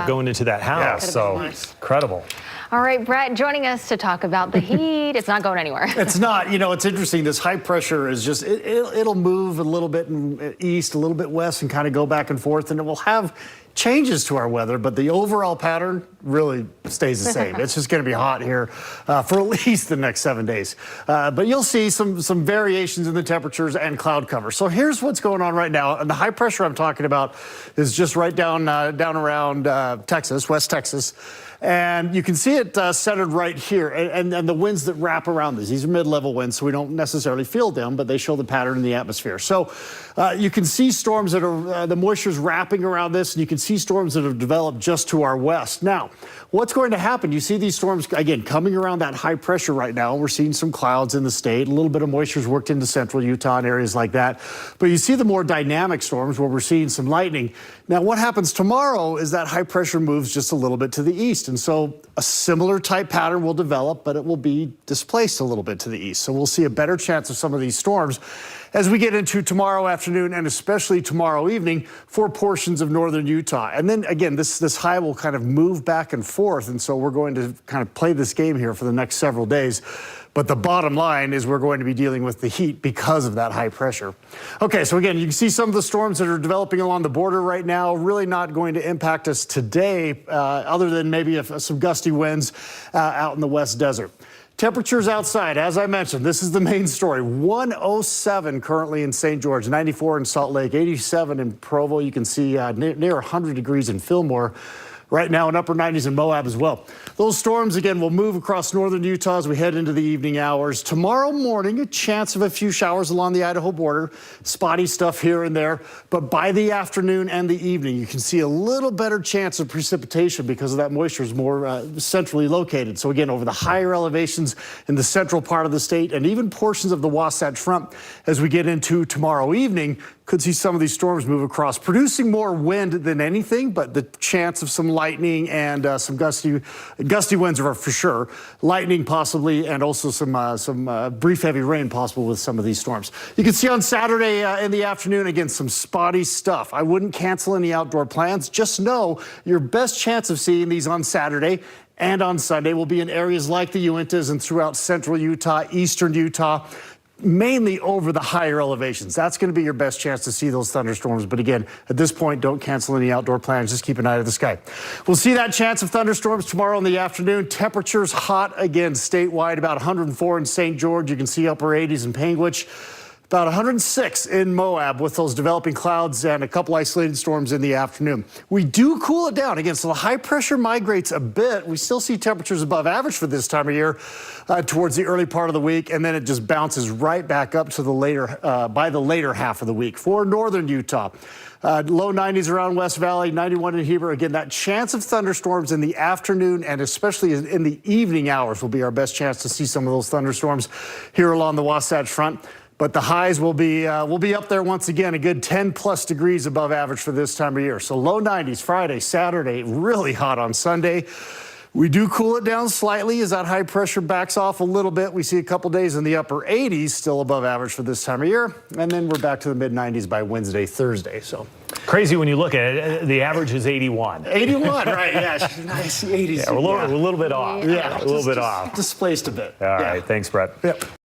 going into that house. Yeah. So incredible. All right, Brett, joining us to talk about the heat. It's not going anywhere. It's not. You know, it's interesting. This high pressure is just, it'll move a little bit east, a little bit west, and kind of go back and forth, and it will have changes to our weather, but the overall pattern really stays the same. It's just going to be hot here for at least the next 7 days. But you'll see some variations in the temperatures and cloud cover. So here's what's going on right now. And the high pressure I'm talking about is just right down around Texas, West Texas. And you can see it centered right here. And the winds that wrap around these are mid-level winds, so we don't necessarily feel them, but they show the pattern in the atmosphere. So you can see storms that are, the moisture's wrapping around this, and you can see storms that have developed just to our west. Now, what's going to happen? You see these storms, again, coming around that high pressure right now. We're seeing some clouds in the state. A little bit of moisture's worked into central Utah and areas like that. But you see the more dynamic storms where we're seeing some lightning. Now, what happens tomorrow is that high pressure moves just a little bit to the east. And so a similar type pattern will develop, but it will be displaced a little bit to the east. So we'll see a better chance of some of these storms as we get into tomorrow afternoon and especially tomorrow evening for portions of northern Utah. And then again, this high will kind of move back and forth. And so we're going to kind of play this game here for the next several days. But the bottom line is we're going to be dealing with the heat because of that high pressure. Okay, so again, you can see some of the storms that are developing along the border right now, really not going to impact us today, other than maybe some gusty winds out in the West Desert. Temperatures outside, as I mentioned, this is the main story. 107 currently in St. George, 94 in Salt Lake, 87 in Provo. You can see near 100 degrees in Fillmore. Right now in upper 90s in Moab as well. Those storms, again, will move across northern Utah as we head into the evening hours. Tomorrow morning, a chance of a few showers along the Idaho border. Spotty stuff here and there. But by the afternoon and the evening, you can see a little better chance of precipitation because of that moisture is more centrally located. So again, over the higher elevations in the central part of the state and even portions of the Wasatch Front as we get into tomorrow evening, could see some of these storms move across, producing more wind than anything, but the chance of some lightning and some gusty winds are for sure. Lightning possibly, and also some brief heavy rain possible with some of these storms. You can see on Saturday in the afternoon, again, some spotty stuff. I wouldn't cancel any outdoor plans. Just know your best chance of seeing these on Saturday and on Sunday will be in areas like the Uintas and throughout central Utah, eastern Utah, mainly over the higher elevations. That's going to be your best chance to see those thunderstorms. But again, at this point, don't cancel any outdoor plans. Just keep an eye to the sky. We'll see that chance of thunderstorms tomorrow in the afternoon. Temperatures hot again statewide, about 104 in St. George. You can see upper 80s in Panguitch. About 106 in Moab with those developing clouds and a couple isolated storms in the afternoon. We do cool it down. Again, so the high pressure migrates a bit. We still see temperatures above average for this time of year towards the early part of the week, and then it just bounces right back up to the later, by the later half of the week. For northern Utah, low 90s around West Valley, 91 in Heber. Again, that chance of thunderstorms in the afternoon and especially in the evening hours will be our best chance to see some of those thunderstorms here along the Wasatch Front. But the highs will be up there once again, a good 10 plus degrees above average for this time of year. So low 90s Friday, Saturday, really hot on Sunday. We do cool it down slightly as that high pressure backs off a little bit. We see a couple days in the upper 80s, still above average for this time of year. And then we're back to the mid 90s by Wednesday, Thursday. So crazy when you look at it. The average is 81. 81, right? Yeah, nice 80s. Yeah, we're a little bit off. Yeah, a little bit off. Displaced a bit. All right, thanks, Brett. Yep.